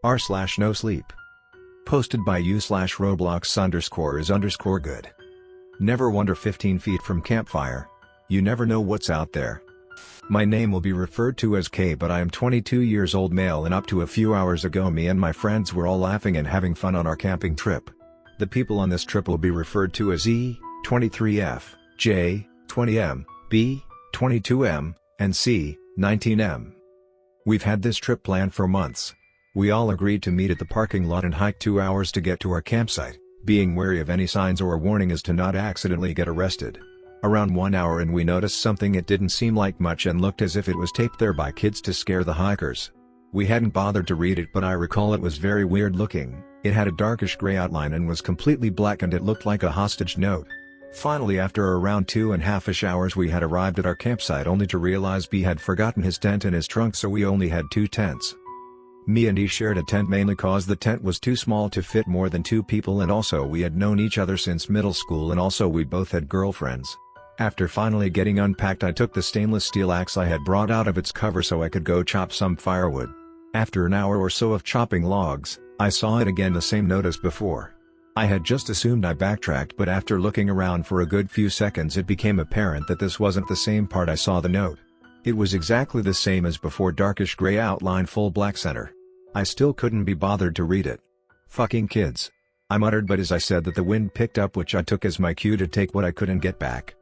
r/NoSleep. Posted by u/Roblox_is_good. Never wander 15 feet from campfire. You never know what's out there. My name will be referred to as K, but I am 22 years old, male, and up to a few hours ago me and my friends were all laughing and having fun on our camping trip. The people on this trip will be referred to as E, 23F, J, 20M, B, 22M, and C, 19M. We've had this trip planned for months. We all agreed to meet at the parking lot and hike 2 hours to get to our campsite, being wary of any signs or warning as to not accidentally get arrested. Around 1 hour in we noticed something. It didn't seem like much and looked as if it was taped there by kids to scare the hikers. We hadn't bothered to read it, but I recall it was very weird looking. It had a darkish gray outline and was completely black, and it looked like a hostage note. Finally, after around 2.5-ish hours we had arrived at our campsite only to realize B had forgotten his tent in his trunk, so we only had 2 tents. Me and E shared a tent mainly cause the tent was too small to fit more than 2 people, and also we had known each other since middle school, and also we both had girlfriends. After finally getting unpacked, I took the stainless steel axe I had brought out of its cover so I could go chop some firewood. After an hour or so of chopping logs, I saw it again, the same note as before. I had just assumed I backtracked, but after looking around for a good few seconds it became apparent that this wasn't the same part I saw the note. It was exactly the same as before, darkish gray outline, full black center. I still couldn't be bothered to read it. Fucking kids, I muttered, but as I said that the wind picked up, which I took as my cue to take what I could and get back.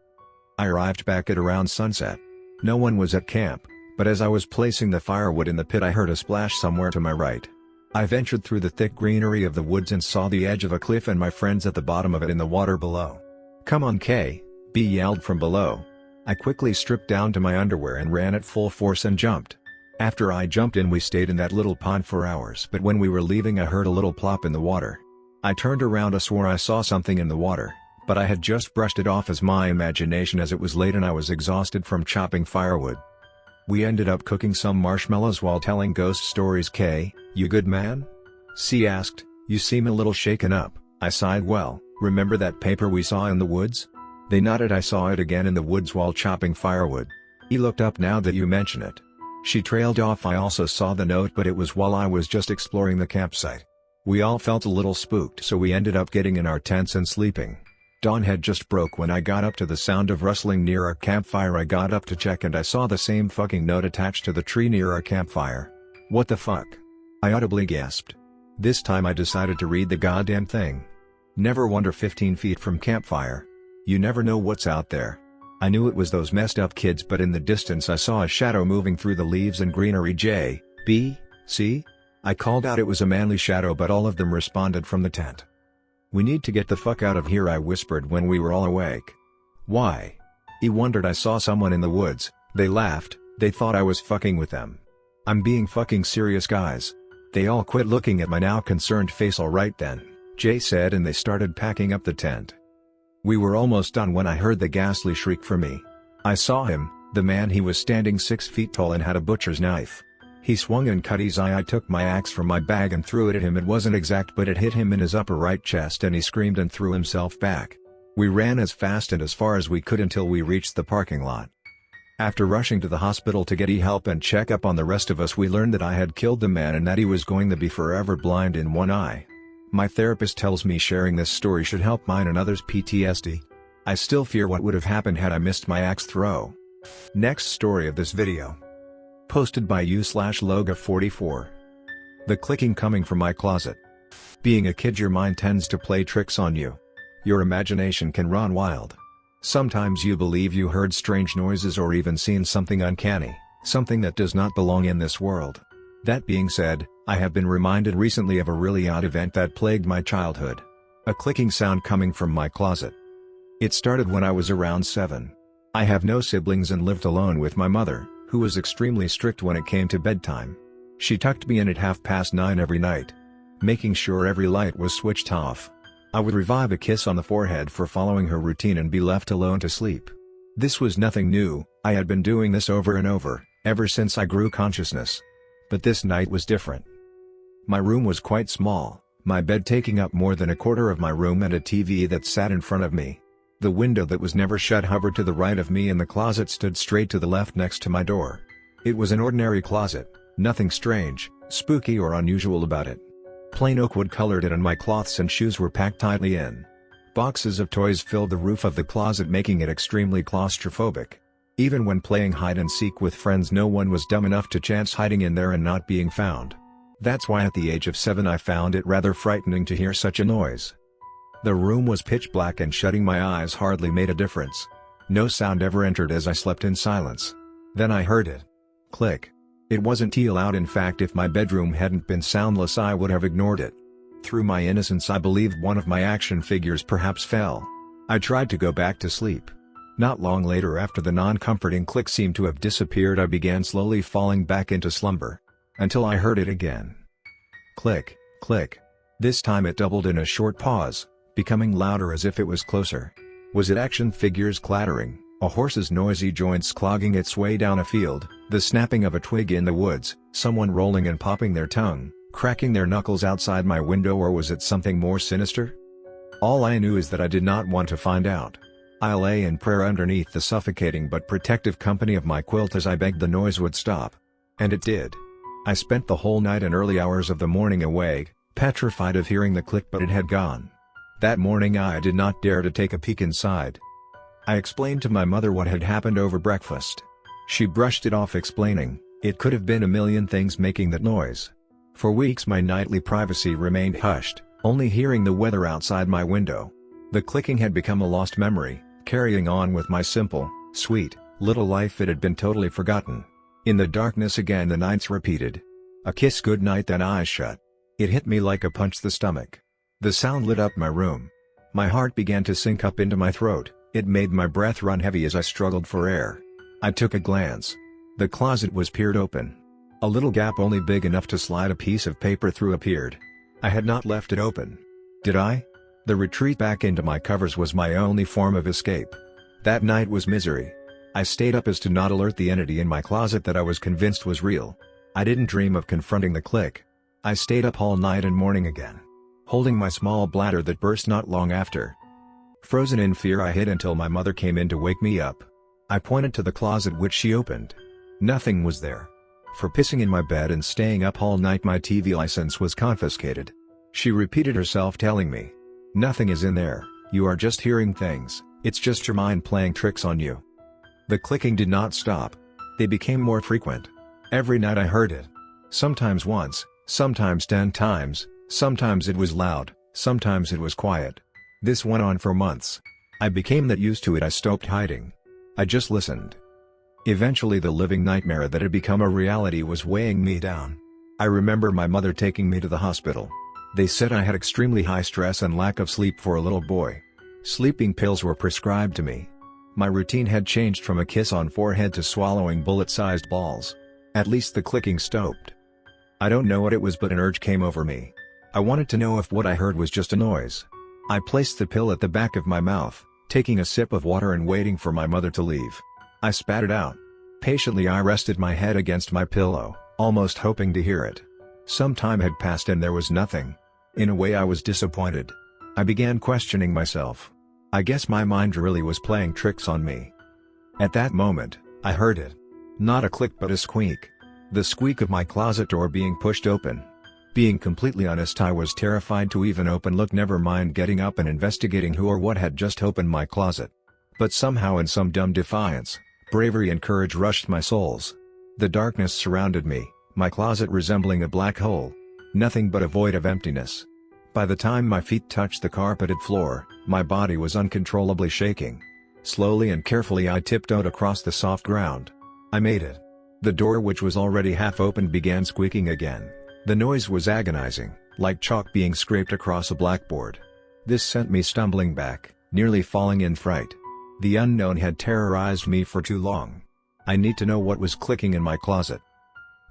I arrived back at around sunset. No one was at camp, but as I was placing the firewood in the pit I heard a splash somewhere to my right. I ventured through the thick greenery of the woods and saw the edge of a cliff and my friends at the bottom of it in the water below. "Come on, K," B yelled from below. I quickly stripped down to my underwear and ran at full force and jumped. After I jumped in, we stayed in that little pond for hours, but when we were leaving I heard a little plop in the water. I turned around. I swore I saw something in the water, but I had just brushed it off as my imagination, as it was late and I was exhausted from chopping firewood. We ended up cooking some marshmallows while telling ghost stories. "K, you good, man?" C asked. "You seem a little shaken up." I sighed. "Well, remember that paper we saw in the woods?" They nodded. "I saw it again in the woods while chopping firewood." He looked up. "Now that you mention it." She trailed off. "I also saw the note, but it was while I was just exploring the campsite." We all felt a little spooked, so we ended up getting in our tents and sleeping. Dawn had just broke when I got up to the sound of rustling near our campfire. I got up to check and I saw the same fucking note attached to the tree near our campfire. "What the fuck?" I audibly gasped. This time I decided to read the goddamn thing. Never wander 15 feet from campfire. You never know what's out there. I knew it was those messed up kids, but in the distance I saw a shadow moving through the leaves and greenery. "J, B, C?" I called out. It was a manly shadow, but all of them responded from the tent. "We need to get the fuck out of here," I whispered when we were all awake. "Why?" He wondered. "I saw someone in the woods." They laughed. They thought I was fucking with them. "I'm being fucking serious, guys." They all quit looking at my now concerned face. "All right then," Jay said, and they started packing up the tent. We were almost done when I heard the ghastly shriek from me. I saw him, the man. He was standing 6 feet tall and had a butcher's knife. He swung and cut his eye. I took my axe from my bag and threw it at him. It wasn't exact, but it hit him in his upper right chest and he screamed and threw himself back. We ran as fast and as far as we could until we reached the parking lot. After rushing to the hospital to get help and check up on the rest of us, we learned that I had killed the man and that he was going to be forever blind in one eye. My therapist tells me sharing this story should help mine and others' PTSD. I still fear what would have happened had I missed my axe throw. Next story of this video. Posted by u/Loga44. The clicking coming from my closet. Being a kid, your mind tends to play tricks on you. Your imagination can run wild. Sometimes you believe you heard strange noises or even seen something uncanny, something that does not belong in this world. That being said, I have been reminded recently of a really odd event that plagued my childhood. A clicking sound coming from my closet. It started when I was around 7. I have no siblings and lived alone with my mother, who was extremely strict when it came to bedtime. She tucked me in at 9:30 every night, making sure every light was switched off. I would revive a kiss on the forehead for following her routine and be left alone to sleep. This was nothing new. I had been doing this over and over, ever since I grew consciousness. But this night was different. My room was quite small, my bed taking up more than a quarter of my room and a TV that sat in front of me. The window that was never shut hovered to the right of me and the closet stood straight to the left next to my door. It was an ordinary closet, nothing strange, spooky or unusual about it. Plain oak wood colored it and my cloths and shoes were packed tightly in. Boxes of toys filled the roof of the closet, making it extremely claustrophobic. Even when playing hide and seek with friends, no one was dumb enough to chance hiding in there and not being found. That's why at the age of 7 I found it rather frightening to hear such a noise. The room was pitch black and shutting my eyes hardly made a difference. No sound ever entered as I slept in silence. Then I heard it. Click. It wasn't too loud. In fact, if my bedroom hadn't been soundless I would have ignored it. Through my innocence I believed one of my action figures perhaps fell. I tried to go back to sleep. Not long later, after the non-comforting click seemed to have disappeared, I began slowly falling back into slumber. Until I heard it again. Click, click. This time it doubled in a short pause, becoming louder as if it was closer. Was it action figures clattering, a horse's noisy joints clogging its way down a field, the snapping of a twig in the woods, someone rolling and popping their tongue, cracking their knuckles outside my window, or was it something more sinister? All I knew is that I did not want to find out. I lay in prayer underneath the suffocating but protective company of my quilt as I begged the noise would stop. And it did. I spent the whole night and early hours of the morning awake, petrified of hearing the click, but it had gone. That morning I did not dare to take a peek inside. I explained to my mother what had happened over breakfast. She brushed it off, explaining, it could have been a million things making that noise. For weeks my nightly privacy remained hushed, only hearing the weather outside my window. The clicking had become a lost memory, carrying on with my simple, sweet, little life. It had been totally forgotten. In the darkness again the nights repeated. A kiss goodnight, then eyes shut. It hit me like a punch to the stomach. The sound lit up my room. My heart began to sink up into my throat, it made my breath run heavy as I struggled for air. I took a glance. The closet was peered open. A little gap only big enough to slide a piece of paper through appeared. I had not left it open. Did I? The retreat back into my covers was my only form of escape. That night was misery. I stayed up as to not alert the entity in my closet that I was convinced was real. I didn't dream of confronting the click. I stayed up all night and morning again, holding my small bladder that burst not long after. Frozen in fear I hid until my mother came in to wake me up. I pointed to the closet, which she opened. Nothing was there. For pissing in my bed and staying up all night my TV license was confiscated. She repeated herself, telling me, "Nothing is in there, you are just hearing things, it's just your mind playing tricks on you." The clicking did not stop. They became more frequent. Every night I heard it. Sometimes once, sometimes 10 times, sometimes it was loud, sometimes it was quiet. This went on for months. I became that used to it I stopped hiding. I just listened. Eventually the living nightmare that had become a reality was weighing me down. I remember my mother taking me to the hospital. They said I had extremely high stress and lack of sleep for a little boy. Sleeping pills were prescribed to me. My routine had changed from a kiss on forehead to swallowing bullet-sized balls. At least the clicking stopped. I don't know what it was, but an urge came over me. I wanted to know if what I heard was just a noise. I placed the pill at the back of my mouth, taking a sip of water and waiting for my mother to leave. I spat it out. Patiently I rested my head against my pillow, almost hoping to hear it. Some time had passed and there was nothing. In a way I was disappointed. I began questioning myself. I guess my mind really was playing tricks on me. At that moment, I heard it. Not a click but a squeak. The squeak of my closet door being pushed open. Being completely honest, I was terrified to even look, never mind getting up and investigating who or what had just opened my closet. But somehow, in some dumb defiance, bravery and courage rushed my souls. The darkness surrounded me, my closet resembling a black hole. Nothing but a void of emptiness. By the time my feet touched the carpeted floor, my body was uncontrollably shaking. Slowly and carefully I tiptoed across the soft ground. I made it. The door, which was already half opened, began squeaking again. The noise was agonizing, like chalk being scraped across a blackboard. This sent me stumbling back, nearly falling in fright. The unknown had terrorized me for too long. I need to know what was clicking in my closet.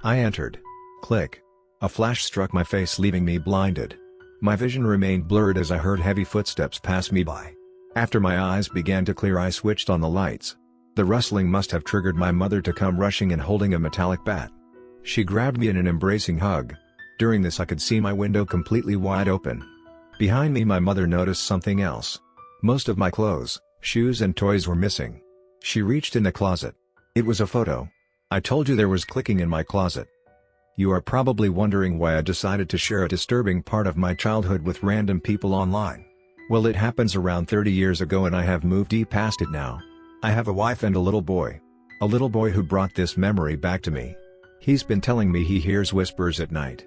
I entered. Click. A flash struck my face, leaving me blinded. My vision remained blurred as I heard heavy footsteps pass me by. After my eyes began to clear, I switched on the lights. The rustling must have triggered my mother to come rushing and holding a metallic bat. She grabbed me in an embracing hug. During this I could see my window completely wide open. Behind me my mother noticed something else. Most of my clothes, shoes and toys were missing. She reached in the closet. It was a photo. I told you there was clicking in my closet. You are probably wondering why I decided to share a disturbing part of my childhood with random people online. Well, it happens around 30 years ago and I have moved deep past it now. I have a wife and a little boy. A little boy who brought this memory back to me. He's been telling me he hears whispers at night.